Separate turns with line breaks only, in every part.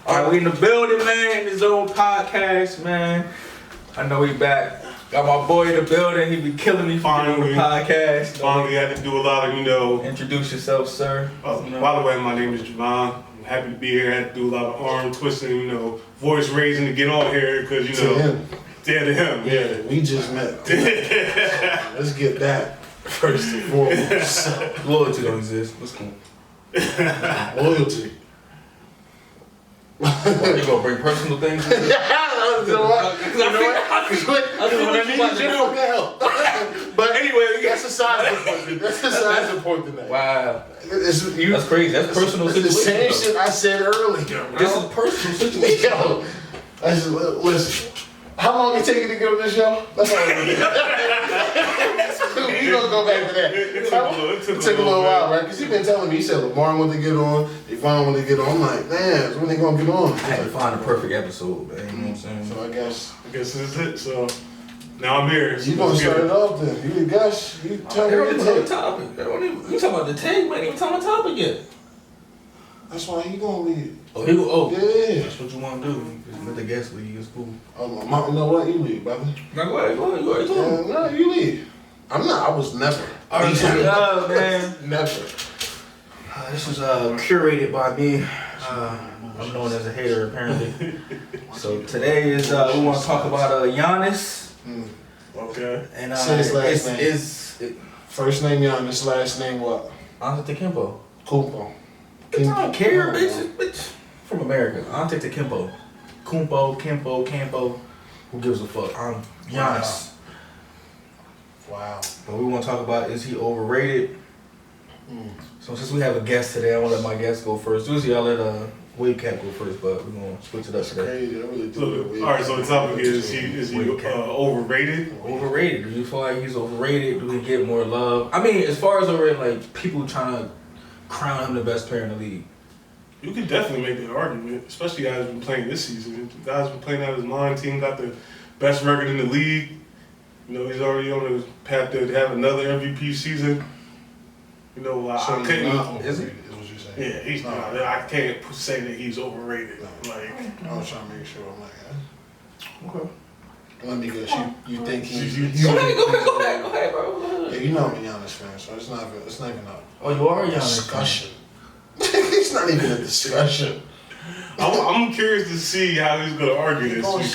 All right, we in the building, man. In his own podcast, man. I know he back. Got my boy in the building. He be killing me on the podcast.
Finally had to do a lot of,
Introduce yourself, sir.
By the way, my name is Javon. I'm happy to be here. I had to do a lot of arm twisting, voice raising to get on here because,
To him.
Yeah, to him.
Yeah, we just met. Let's get that first and foremost.
Loyalty don't exist. What's cool?
Loyalty.
You gonna bring personal things?
But anyway, that's a size important. That's a size important thing.
Wow. That's crazy. That's personal situation.
The same shit I said earlier, bro.
This is personal situation.
Yo, listen. How long it take you to get on this show? That's all we gonna go back to that. It took a little while, right? Because you've been telling me, you said Lamar wanted to get on, they finally want to get on. I'm like, man, when they gonna get on?
I had to find a perfect episode, man. You know what I'm saying?
So I guess
this is it. So now I'm here.
You gonna start it off then? You the gush. You tell me the
take. Topic. You talking about the take, man? You talking about topic yet?
That's why he gonna lead.
Oh,
yeah.
That's what you want to do. Just let the guest lead. It's cool.
You know what? You lead, brother.
Now go ahead. You already told me.
No, you lead. I'm not. I was never.
Man.
Never.
This is curated by me. I'm known as a hater, apparently. So today is we want to talk about Giannis.
Okay.
And
say his last name. First name Giannis, last name what?
Antetokounmpo.
Kumpo.
I don't care, bitch. From America. Antetokounmpo. Campo. Who gives a fuck? I'm Giannis.
Wow.
What we want to talk about is he overrated? So since we have a guest today, I want to let my guest go first. Usually I let Wave Cap go first, but we're gonna switch it up today.
Crazy. I really do.
All right, so the topic is he overrated?
Overrated. Do you feel like he's overrated? Do he get more love? I mean, as far as overrated, like people trying to crown him the best player in the league.
You can definitely make that argument, especially guys who've been playing this season. The guys been playing out his mind. Team got the best record in the league. He's already on his path to have another MVP season.
So is what you're saying?
Yeah, he's not. I can't say that he's overrated.
No.
Like,
I was trying to make sure. I'm like,
Okay.
Let me guess. You think he's?
Go ahead, bro.
Yeah, you know I'm a Giannis fan, so it's not even a
Oh, you are a Giannis
discussion. It's not even a discussion.
I'm curious to see how he's gonna argue this.
It's always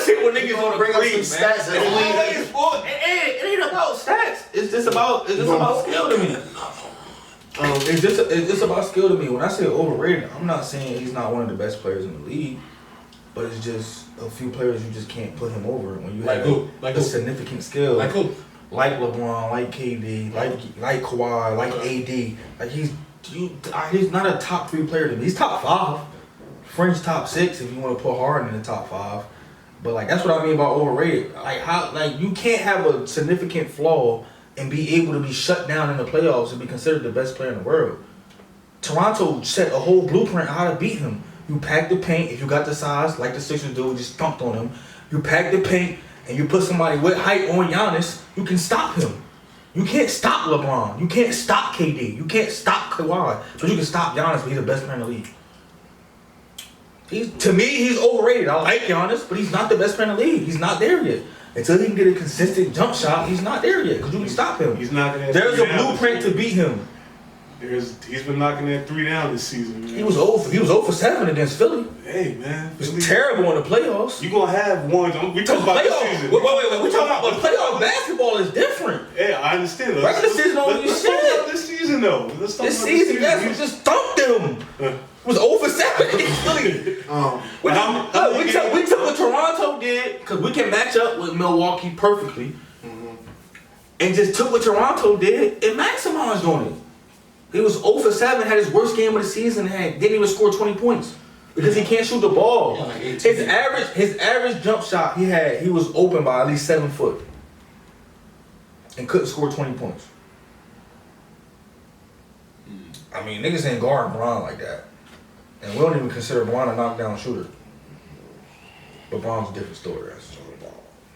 shit when niggas want to
bring up
Greak,
some
man.
stats.
It ain't about stats. It's just about skill to me. It's just about skill to me. When I say overrated, I'm not saying he's not one of the best players in the league, but it's just a few players you just can't put him over when you have a significant skill.
Like who?
Like LeBron, like KD, like Kawhi, like AD. Like he's not a top 3 player to me. He's top 5, fringe top 6 if you want to put Harden in the top 5. But like that's what I mean about overrated. Like you can't have a significant flaw and be able to be shut down in the playoffs and be considered the best player in the world. Toronto set a whole blueprint on how to beat him. You pack the paint if you got the size, like the Sixers do, just thumped on him. You pack the paint and you put somebody with height on Giannis, you can stop him. You can't stop LeBron. You can't stop KD. You can't stop Kawhi. So you can stop Giannis, but he's the best player in the league. To me, he's overrated. I like Giannis, but he's not the best player in the league. He's not there yet. Until he can get a consistent jump shot, he's not there yet because you can stop him.
He's not gonna.
There's a blueprint to beat him.
He's been knocking that 3 down this season. Man.
He was 0 for 7 against Philly.
Hey man,
He was terrible in the playoffs.
You gonna have one? We talking about this season.
Wait. We talking about playoff basketball is different.
Yeah, I understand.
Regular season don't do
Let's talk
shit.
about this season though.
This season, yes, we just thumped them. It was 0 for 7 against Philly. We took what Toronto did because we can match up with Milwaukee perfectly, and just took what Toronto did and maximized on it. He was 0 for 7, had his worst game of the season, and didn't even score 20 points because he can't shoot the ball. His average jump shot he was open by at least 7 foot and couldn't score 20 points. I mean, niggas ain't guarding Bron like that, and we don't even consider Bron a knockdown shooter. But Bron's a different story.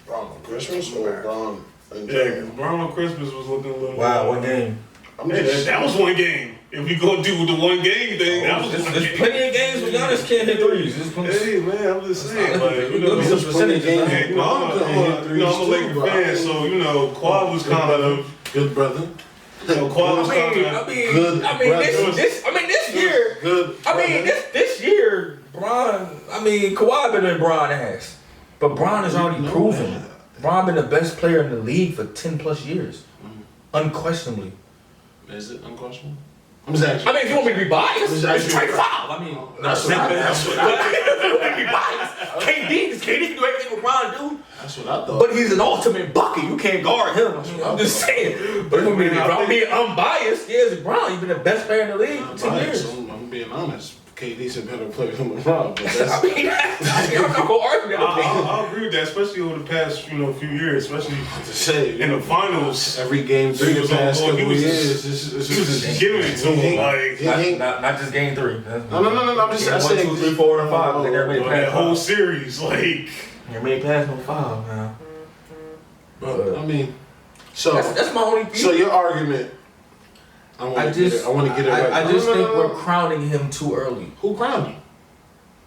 Bron on Christmas or Bron?
Yeah, because Bron on Christmas was looking a little.
Wow, what game?
That was one game. if we gonna do the one game thing,
there's plenty of games where Giannis can't hit threes.
Hey man, I'm just saying, like,
There's plenty of games.
I'm a Lakers fan, so Kawhi was kind of
good brother.
Kawhi was kind of
good.
This year.
Good.
This year, Kawhi better than Bron has, but Bron has already proven. Bron been the best player in the league for 10+ years, unquestionably.
Is it unquestionable? I'm just asking.
If you want me to be biased, it's straight foul.
That's what I
be biased. KD can do everything what Bron do.
That's what I thought.
But he's an ultimate bucket. You can't guard him. I'm just saying. But if I'm being unbiased, it's Bron. He's been the best player in the league for 10 years.
I'm being honest. KD's a better player than LeBron.
I'm not gonna argue that.
I'll agree with that, especially over the past few years, especially in the finals.
Every game 3 the past couple years,
he was just giving it to him,
not just game 3.
No. I'm just saying
1, 2, 3, 4, and 5. They never made
that whole series,
Never made past no 5, man.
But so
that's my only view.
So your argument. I want to get it right.
I just think we're crowning him too early.
Who crowned him?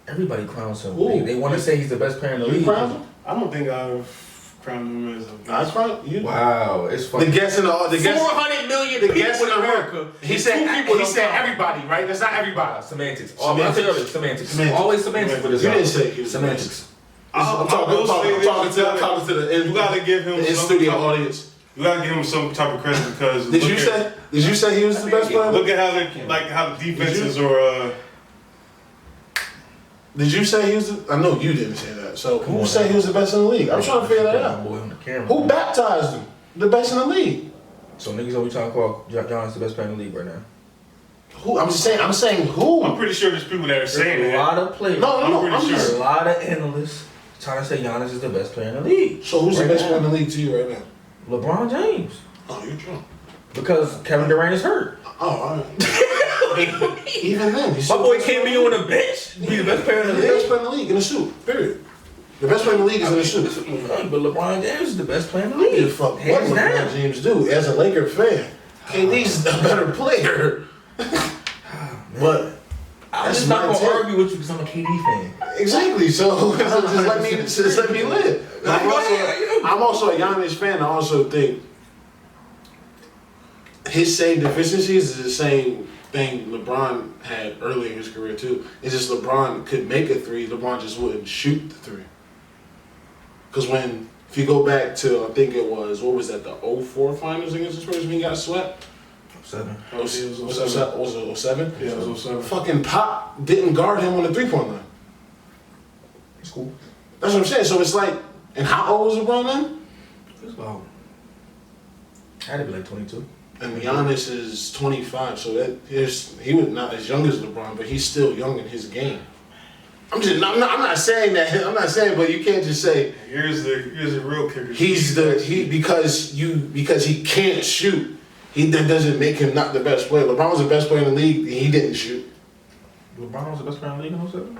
Everybody crowns him.
Ooh.
They want to say he's the best player in the league.
Crowned him?
I don't think I've crowned him as a.
I crowned you.
Wow, it's funny.
The guess
400 million
the
people
guess
in America.
He said everybody, right? That's not everybody.
Semantics.
Semantics.
Always semantics for this.
You didn't say
semantics.
I'm talking to the
you gotta give him
the in-studio audience.
You gotta give him some type of credit because
Did you say he was the best player?
Look at how the defenses are.
Did you say he was? I know you didn't say that. So who said he was the best in the league? I'm trying to figure that out. Who baptized him? The best in the league.
So niggas always trying to call Giannis the best player in the league right now.
Who? I'm saying who?
I'm pretty sure there's people that are saying
that. A lot of players.
No.
I'm
just a lot of analysts trying to say Giannis is the best player in the league.
So who's the best player in the league to you right now?
LeBron James.
Oh, you're drunk.
Because Kevin Durant is hurt.
Oh, all right. Even then,
my boy can't be on the bench. He's the best player in the league.
The best player in the league in a suit. Period. The best player in the league is in a suit.
But LeBron James is the best player in the league.
I give a fuck what LeBron James do. As a Laker fan, KD's a better player. But
I'm just not gonna argue with you because I'm a KD fan.
Exactly. So just let me live. I'm also a Giannis fan. I also think his same deficiencies is the same thing LeBron had early in his career too. It's just LeBron could make a 3. LeBron just wouldn't shoot the 3. Because if you go back to, I think it was, what was that, the 04 finals against the Spurs when he got swept?
07.
Was it 07?
Yeah, it was 07.
Fucking Pop didn't guard him on the 3-point line.
It's cool.
That's what I'm saying. So it's like, and how old was LeBron then?
He was about, had to be like 22.
And Giannis is 25, so he was not as young as LeBron, but he's still young in his game. I'm not saying that. I'm not saying, but you can't just say.
Here's the real kicker.
Because he can't shoot. That doesn't make him not the best player. LeBron was the best player in the league, and he didn't shoot.
LeBron was the best player in the league in 07?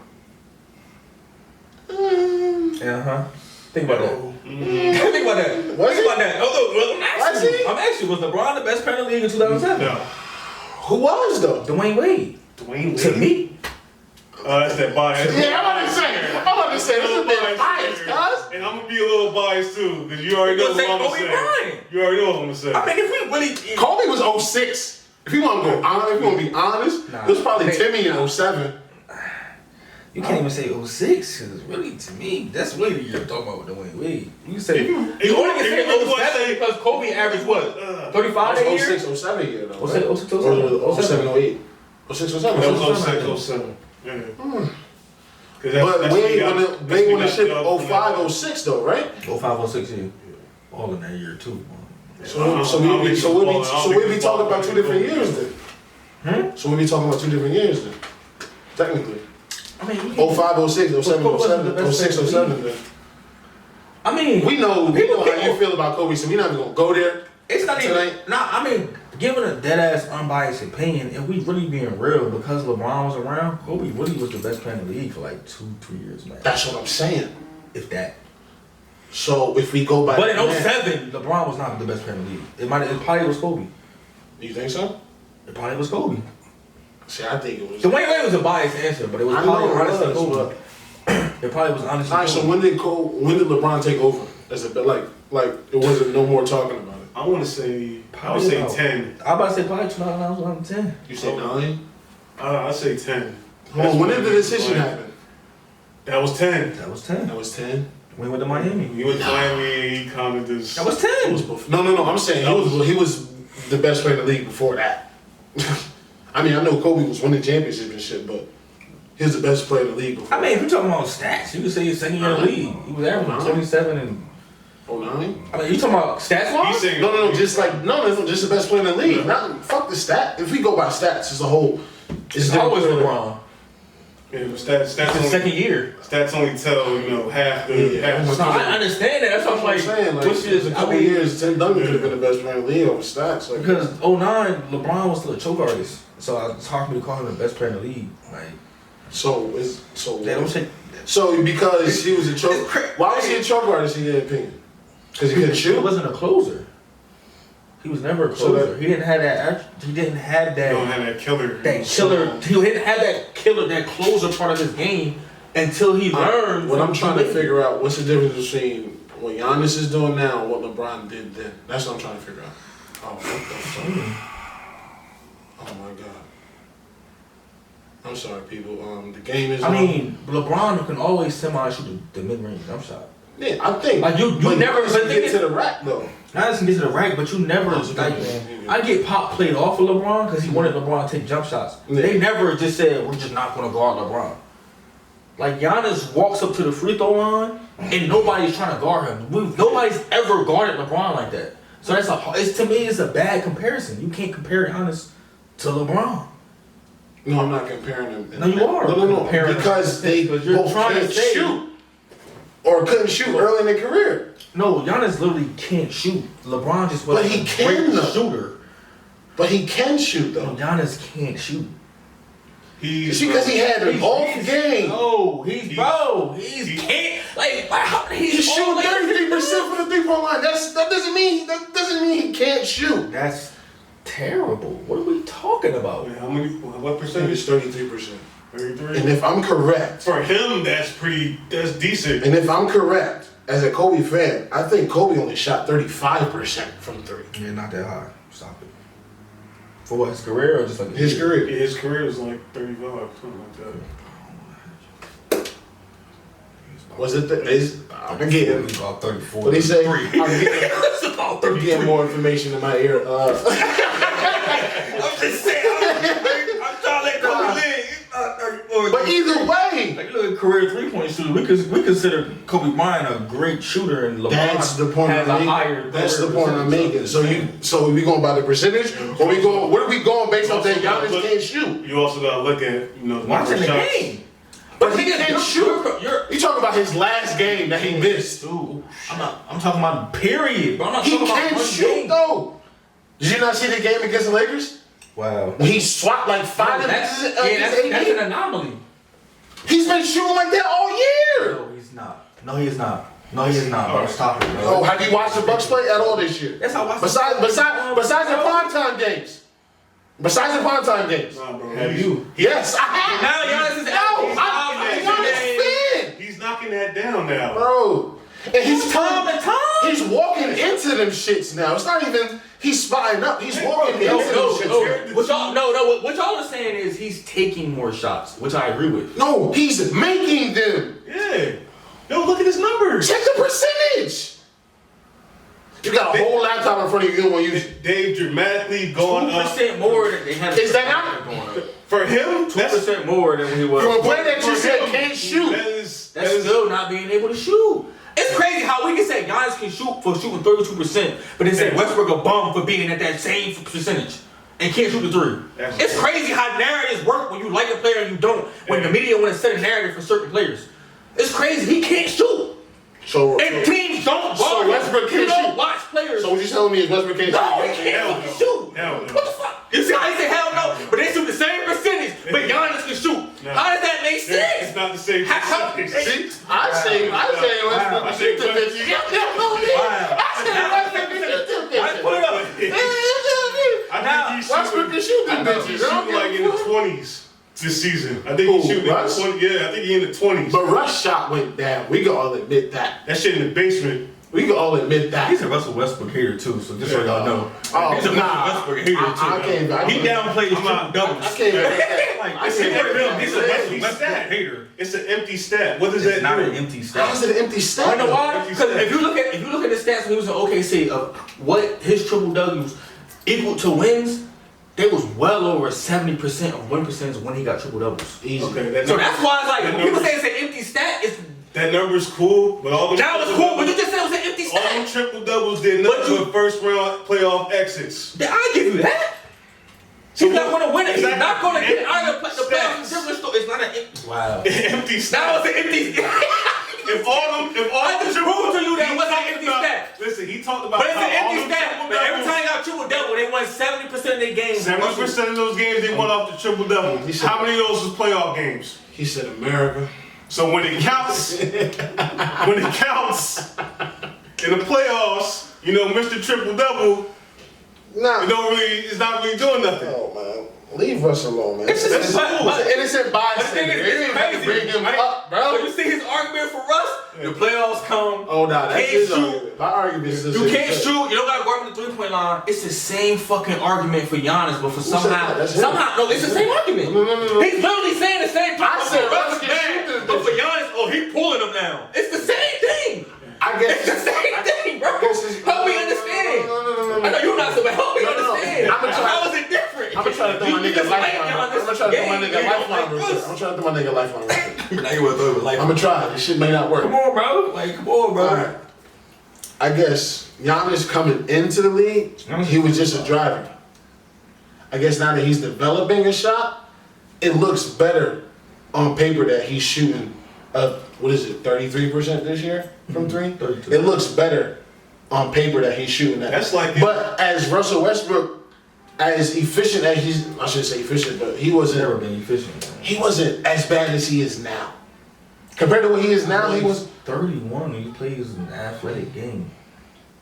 Think about that. Think about that. Think about that. I'm asking, was LeBron the best player in the league in 2007?
No.
Who was though?
Dwayne Wade. To me.
That's that bias.
Yeah, I'm about to say, this is a bit biased, guys.
And I'm gonna be a little biased too, because you already know what I'm gonna say. You already know what I'm gonna say.
If we really,
Kobe was 06. If you want to go honest, if you want to be honest, it was probably Timmy in 07.
You can't even say 06, because really, to me, that's really the year I'm talking about with Dwayne Wade. You say, you only can say 07 because Kobe averaged what? 35 that year?
06, 07 year though.
06, 07?
Or 07, 08. 06, 07.
That was 06, 07. Yeah.
But Wade won the ship 05, 06 though, right?
05, 06, yeah. All in that year too.
So we be talking about 2 different years then. So we be talking about 2 different years then. Technically. 05, 06, 07, 07, 06, 07 then. We know how you feel about Kobe, so we're not even gonna go there.
It's not even giving a dead ass unbiased opinion, if we really being real, because LeBron was around, Kobe really was the best player in the league for like 2-3 years, man.
That's what I'm saying.
If that.
So if we go by,
but in 07, LeBron was not the best player in the league. It probably was Kobe.
You think so?
It probably was Kobe.
See, I think it was.
Dwayne Wade was a biased answer, but it was probably honestly Kobe. It probably was honestly.
All right, so when did LeBron take over? As a like it wasn't no more talking about it.
I want to say, I would say 10.
I about to say probably 2010.
You say 9?
I say 10.
Hold on, when did the decision happen?
That was 10.
That was 10.
That was 10.
When he went to Miami.
He went to Miami. He kind of just.
That was 10.
It was before. No. I'm saying he was the best player in the league before that. I mean, I know Kobe was winning championships and shit, but he was the best player in the league before.
I mean, if you're talking about stats, you could say his second year in the league. He was averaging 27 and.
09?
I mean, you talking about stats wise?
No, just like just the best player in the league. Not fuck the stat. If we go by stats as a whole,
it's always LeBron.
Yeah, but stats
only, second year.
Stats only tell half the.
No, I understand that. That's what I'm
saying. Like,
which is
a couple years, Tim Duncan could have been the best player in the league over stats. Like,
because 09, LeBron was still a choke artist, so it's hard for me to call him the best player in the league. Like,
they don't say. So because he was a choke, why was he a choke artist in your opinion? Because he couldn't shoot.
He wasn't a closer. He was never a closer. He didn't have that. He didn't have that.
He don't have that killer.
That killer. He didn't have that killer, that closer part of his game until he learned.
What I'm trying to figure out, what's the difference between what Giannis is doing now and what LeBron did then? That's what I'm trying to figure out. Oh, what the fuck? Oh my god. I'm sorry, people. The game is.
I mean, LeBron can always semi-shoot the mid-range jump shot.
Yeah, I think.
Like you never
get to the rack though.
Not just get to the rack, but you never I get Pop played off of LeBron because he wanted LeBron to take jump shots. Yeah. They never just said we're just not going to guard LeBron. Like Giannis walks up to the free throw line and nobody's trying to guard him. Nobody's ever guarded LeBron like that. So to me it's a bad comparison. You can't compare Giannis to LeBron.
No, I'm not comparing them.
No, you are.
No. Because they both can't shoot. Or couldn't shoot early in their career.
No, Giannis literally can't shoot. LeBron just wasn't a great shooter.
But he can shoot though.
No, Giannis can't shoot.
It's because he had an off game.
No, he can't. He's
shooting 33% from the 3-point line. That doesn't mean he can't shoot.
That's terrible. What are we talking about?
How many? What percentage?
33%.
33.
And if I'm correct,
for him, that's decent.
And if I'm correct, as a Kobe fan, I think Kobe only shot 35% from 3.
Yeah, not that high. Stop it. For what, his career or just like
his career?
Yeah, his career was like 35, something like that.
Was it I'm getting
about 34.
What he say?
It's about 33.
I'm getting more information in my ear.
I'm just saying. I'm trying to let Kobe live.
But either way,
like look at career 3-point shooter. We consider Kobe Bryant a great shooter, and LeBron
that's the point
has
I'm
a higher.
making. That's the point I'm making. So we going by the percentage, or we going? What are we going based on that Giannis can't shoot?
You also got to look at
watching the
shots.
game.
But he can't shoot. You talking about his last game that he missed?
Dude, I'm talking about period. But I'm not
he
talking about
can't shoot though. Did you not see the game against the Lakers?
Wow.
When he swapped like 5
that's an anomaly.
He's been shooting like that all year.
No, he's not. No, he is not. Bro. Stop it, bro.
Oh, have you watched the Bucks play at all this year?
That's how I
Besides the primetime games. Besides the primetime games.
Nah, bro.
Have you?
Yes, I have.
Now Giannis is
He's knocking that down now.
Bro. And he's
time.
He's walking into them shits now. It's not even he's spotting up. He's walking into them shits.
What y'all are saying is he's taking more shots, which I agree with.
No, he's making them.
Yeah. Yo, look at his numbers.
Check the percentage. You got a whole laptop in front of you when you.
They've dramatically gone up.
2% more than they have.
Is that not
going up?
For him,
2% more than when he was.
For a player that you said can't shoot.
That's still not being able to shoot. It's crazy how we can say Giannis can shoot for shooting 32%, but then say Westbrook a bum for being at that same percentage and can't shoot the 3. It's crazy how narratives work when you like a player and you don't. When the media want to set a narrative for certain players, it's crazy. He can't shoot. And teams don't.
So Westbrook can't shoot.
You don't watch players.
So what you telling me is Westbrook can't shoot?
No, he can't shoot. What the fuck? You see how they say hell no, but they shoot the same percentage, but Giannis can shoot. How does that make sense?
It's not the same percentage.
See, I say Westbrook can shoot the bitch. I say Westbrook can shoot the bitch.
Put it up.
Westbrook can shoot them
I think he's
bitches.
shooting like in the 20s this season. I think he's shooting in the 20s. Yeah, I think he's in the 20s.
But Russ shot went down. We can all admit that.
That shit in the basement.
We can all admit that.
He's a Russell Westbrook hater too, so just so y'all know.
Oh,
He's a Russell Westbrook hater too. He downplays triple doubles.
I can't.
It's an empty stat.
Hater.
It's an empty stat. What does that
It's not
do?
an empty stat.
How is it an empty stat?
I know why? Because if you look at the stats when he was in OKC of what his triple doubles equal to wins, they was well over 70% of win percentage when he got triple doubles.
Easy.
Okay,
So that's why it's like when people say it's an empty stat, it's
that number's cool, but all the
that was cool, but you just said it was an empty
all them
stat.
triple doubles did nothing but first round playoff exits.
I give you that. He's not going to win it. He's
Exactly.
not going to get out of the playoffs.
Stats.
It's not an empty. Wow.
Empty stat.
That was an empty stat.
If all
I just proved to you that it wasn't an empty stat.
Listen, he talked about
But it's an
how all
empty
them
stat.
triple
But every
doubles-
time they got triple double, they won 70% of their games.
70% of those games they won off the triple double. How many of those was playoff games?
He said America.
So when it counts, in the playoffs, you know, Mr. Triple Double,
Nah.
it's not really doing nothing.
Oh man. Leave Russ alone, man.
It's just-
It's an innocent
But the thing
bystander.
is,
You
it's
ain't have to
crazy.
bring him
right?
up, bro.
So you see his argument for Russ? The playoffs come.
Oh, nah, that's
Can't
his
shoot.
argument. My argument is this.
You can't shoot. You don't got to guard with the 3-point line. It's the same fucking argument for Giannis, but for
said that? That's him.
no, it's the same argument.
No.
He's literally saying the same thing.
I said
Russ
Russ
is
can
bad,
shoot this
but for
bitch.
Giannis, he pulling him now. It's the same thing.
I guess
It's the same thing, bro.
guess it's-
Help me understand.
No.
I know you're not so bad. Help me
No.
understand.
I'ma try-
How is it different?
I'm gonna try to throw my
You
nigga
just
lifeline.
like
I'm
Giannis
gonna try to throw my
game.
nigga
You
lifeline
like
real quick.
this.
I'm trying to throw my nigga lifeline real quick.
Now you want to throw it like
I'm gonna try. This shit may not work.
Come on, bro. Like, come on, bro.
Alright. I guess Giannis coming into the league, he was just a driver. I guess now that he's developing a shot, it looks better on paper that he's shooting 33% this year from three?
32.
It looks better on paper that he's shooting that.
That's like-
But as Russell Westbrook, as efficient as I shouldn't say efficient, but he
He's never
wasn't
been efficient.
he wasn't as bad as he is now. Compared to what he is now, he was
31 and he plays an athletic game.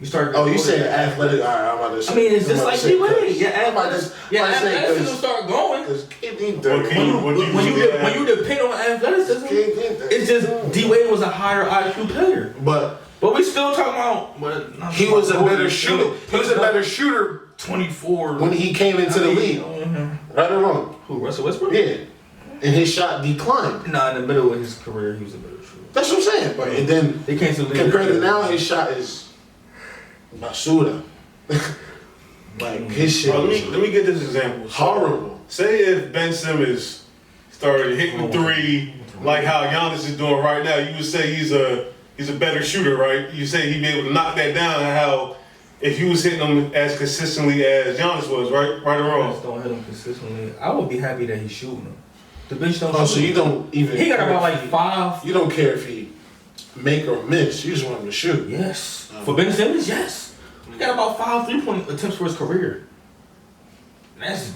You start.
Oh, you saying athletic? All right, I'm about to say.
I mean, it's
I'm
just
about
like
to say,
D-Wade. Yeah,
I'm about to
athleticism will start going.
Because KD
What can
When
you
you depend on athleticism, it's just D-Wade was a higher IQ player.
But
But we still talking about. But
he was a better shooter. He was a better shooter
24
when he came into the league. Right or wrong?
Who, Russell Westbrook?
Yeah. And his shot declined.
Nah, in the middle of his career, he was a better shooter.
That's what I'm saying. But and then
They came to the league.
compared to now, his shot is basura. Like his shit
Bro, let
is
me get this example.
horrible.
Say if Ben Simmons started hitting three like how Giannis is doing right now, you would say he's a better shooter, right? You say he'd be able to knock that down. How if he was hitting them as consistently as Giannis was, right? Right or
Giannis
wrong?
don't hit him consistently. I would be happy that he's shooting them. The bitch don't.
Oh,
shoot
so you
him.
don't even.
He got about like 5.
You don't care if he make or miss. You just want him to shoot.
Yes. For Ben Simmons, yes. He got about 5 3-point attempts for his career. That's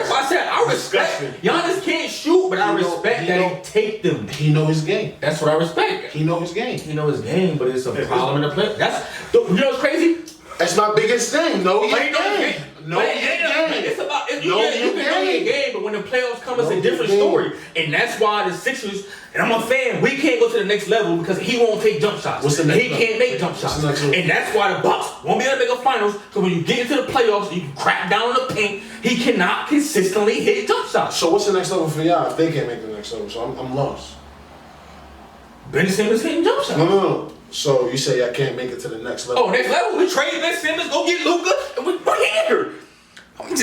why I said I respect.
Disgusting.
Giannis can't shoot, but I
He know-
respect
he
that
know-
he take them.
He know his game.
That's what I respect.
He know his game.
He know his game, but it's a problem in the play.
You know what's crazy?
That's my biggest thing. Know your
But he knows his
game.
game.
Know
But
your
it ain't-
game.
It's about you
Know
can
your
know your
game.
game, but when the playoffs come, it's
Know
a
your
different
game.
story. And that's why the Sixers, and I'm a fan, we can't go to the next level because he won't take jump shots.
What's the next
He
level?
can't make jump
What's
shots.
the next level?
And that's why the Bucks won't be able to make a finals. Because when you get into the playoffs, you crack down on the paint. He cannot consistently hit jump shots.
So what's the next level for y'all if they can't make the next level? So I'm lost.
Ben Simmons hitting jump shots.
No. So you say I can't make it to the next level?
Oh, next level, we trade Ben Simmons, go get Luka, and we're here.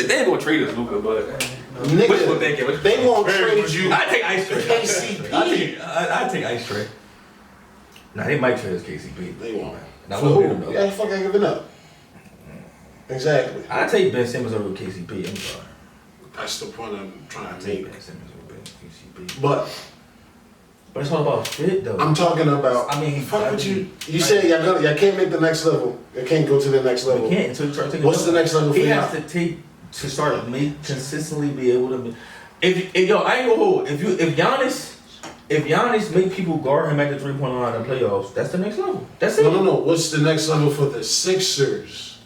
They ain't gonna trade us Luka, but
Nigga,
Which one they get?
they won't trade you.
I take Ice Tray.
KCP.
I take Ice Tray. Nah, they might trade us KCP.
They won't.
Nah,
For
we'll get him
who?
though.
Yeah, the fuck ain't giving up. Exactly.
I take Ben Simmons over KCP. I'm sorry.
That's the point I'm trying
I
to
take
make.
Ben Simmons over KCP.
But
But it's all about fit though.
I'm talking about.
I mean,
fuck with you. You said y'all can't make the next level. You can't go to the next
You
level.
can't until you start taking.
What's the next level for
He
y'all?
has to start consistently be able to. If yo, I ain't gonna hold. If Giannis make people guard him at the 3-point line in the playoffs, that's the next level. That's it.
No. What's the next level for the Sixers?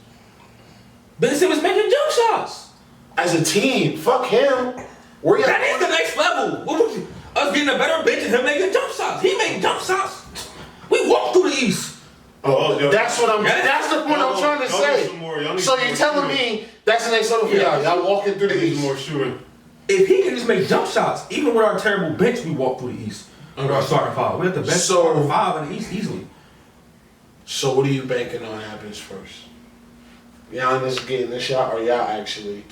Ben Simmons making jump shots.
As a team, fuck him. Where y'all?
That is the next level. What would you, us getting a better bench and him making jump shots. He made jump shots. We walked through the East.
That's what I'm. That's the point I'm trying to say. So you're telling me that's the next level for y'all? Y'all walking through the East.
More shooting.
If he can just make jump shots, even with our terrible bench, we walk through the East. With our starting five, we have the best starting five in the East easily.
So what are you banking on happens first? Giannis getting the shot, or y'all actually?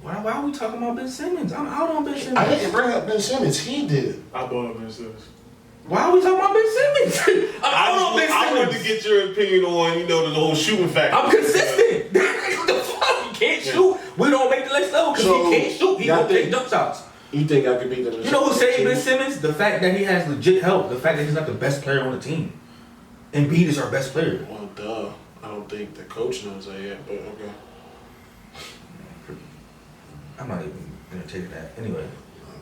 Why are we talking about Ben Simmons? I'm out on Ben Simmons.
I didn't bring up Ben Simmons. He did.
I brought up Ben Simmons.
Why are we talking about Ben Simmons?
I wanted to get your opinion on, the whole shooting factor.
I'm consistent. What the fuck? He can't shoot. We don't make the next level because he can't shoot. He don't take jump shots.
You think I could beat them?
You know who saved Ben Simmons? The fact that he has legit help. The fact that he's not the best player on the team. Embiid is our best player.
Well, duh. I don't think the coach knows that yet, but okay.
I'm not even gonna take that. Anyway.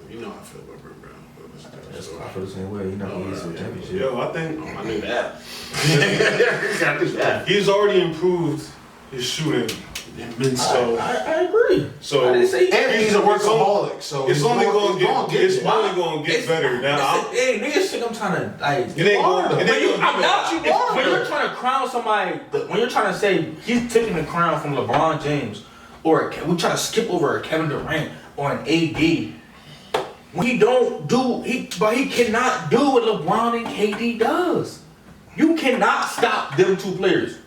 You know how I feel about Brett Brown.
I feel the same way. He's a championship.
Yo, I think
I knew that. I knew that.
he's already improved his shooting. So
I agree.
So
I didn't say
and he's a workaholic, so
it's only going to get better. Now,
hey, niggas think I'm trying to like.
It ain't going.
I'm not. When you're trying to crown somebody, when you're trying to say he's taking the crown from LeBron James, or we try to skip over a Kevin Durant or an AD. When he don't do, but he cannot do what LeBron and KD does. You cannot stop them two players.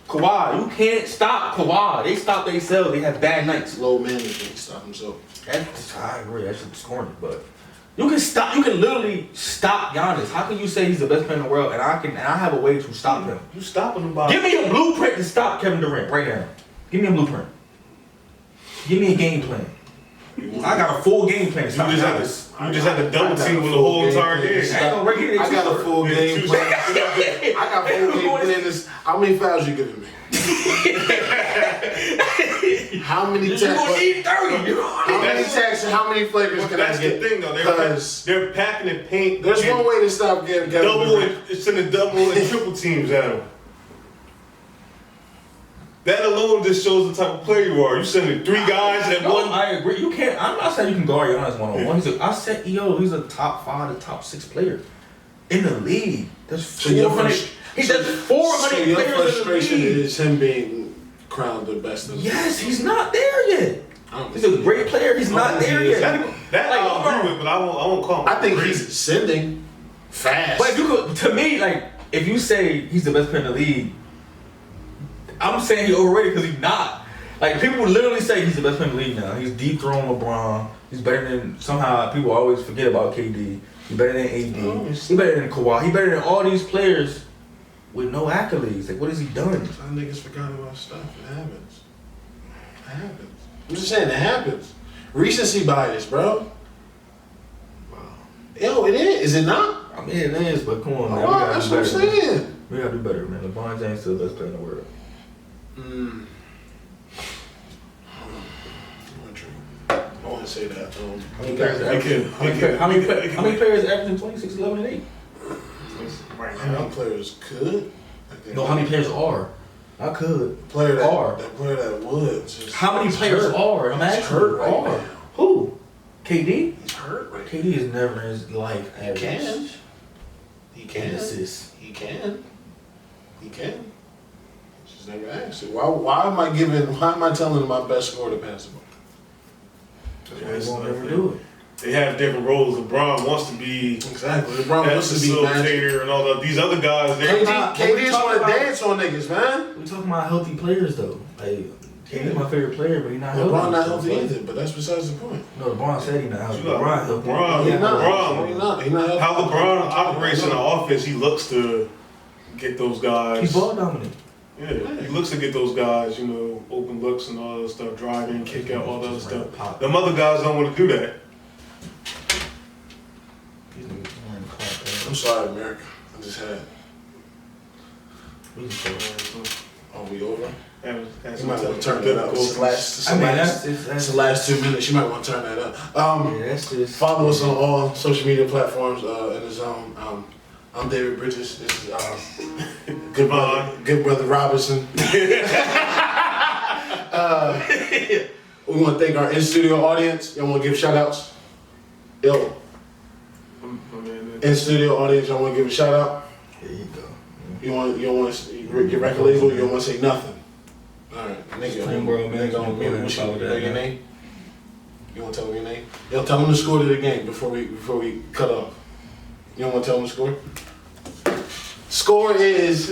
Kawhi, you can't stop Kawhi. They stop themselves. They have bad nights.
Low management stop himself.
I agree. That shit's corny, but you can stop. You can literally stop Giannis. How can you say he's the best player in the world and I have a way to stop him?
You stopping him by?
Give me a blueprint to stop Kevin Durant right now. Give me a blueprint. Give me a game plan. I got a full game plan to stop Giannis.
You just had to double team with the whole entire game.
I got a full game plan. I got full game plan. How many fouls you giving me? How many
You're gonna need 30.
How many attacks and how many flavors can I get?
That's the thing, though. They're packing the paint.
There's one way to stop getting
sending double and triple teams at him. That alone just shows the type of player you are. You sending 3 guys at one.
I agree. You can't. I'm not saying you can guard Giannis one-on-one. I said, he's a top 5 to top 6 player in the league. There's 400. He does 400
so your
players
frustration
in the league.
is him being crowned the best of the
Yes, he's not there yet. He's a great player. He's not there yet.
That I'll agree with, but I won't call him.
I think he's ascending fast.
But if you could, to me, like, if you say he's the best player in the league, I'm saying he's overrated because he's not. Like, people literally say he's the best player in the league now. He's dethroned LeBron. He's better than, somehow people always forget about KD. He's better than AD. He's better than Kawhi. He's better than all these players with no accolades. Like, what has he done?
Some niggas forgot about stuff. It happens. It happens. I'm just saying, it happens. Recency bias, bro. Wow. Yo, it is. Is it not?
I mean, it is, but come on, man.
Oh, that's what I'm saying.
We gotta do better, man. LeBron James is still the best player in the world.
I want to say that.
How many players averaging 26, 11, and 8?
Right now, how many players could?
No, how many players are? I could.
Player that
are.
That player that would.
How many players are? I'm asking.
Hurt right now.
Who? KD?
He's hurt right now.
KD is never in his life.
He can. He can.
Assist.
He can. He can. Just never asked it. Why am I telling him my best scorer to pass the ball?
They won't ever do it.
They have different roles. LeBron wants to be
exactly. LeBron wants to be
facilitator and all that. These other guys,
KD just want to dance on niggas, man.
We talking about healthy players though. Like KD's my favorite player, but he's not healthy.
LeBron not healthy either, but that's besides the point.
No, LeBron said he's not healthy.
He's not.
How LeBron operates in the offense, he looks to get those guys.
He's ball dominant.
Yeah, he looks to get those guys, open looks and all that stuff, driving, kick out, all that other stuff. Them other guys don't want to do that.
I'm sorry, America. I just had. Oh, we over? You might want to turn that up. It's the last 2 minutes. You might want to turn that up. Follow us on all social media platforms in the zone. I'm David Bridges. This is good brother Robinson. We want to thank our in-studio audience. Y'all want to give shout-outs? Yo, in-studio audience, y'all want to give a shout-out?
There you go.
You don't want to your record label? You don't want to say nothing? Alright, nigga.
Supreme World, man.
Nigga,
Don't really
what's
follow
your
that,
your
man.
name? You want to tell them your name? Yo, tell them the score to the game before we cut off. You don't want to tell them the score? Score is...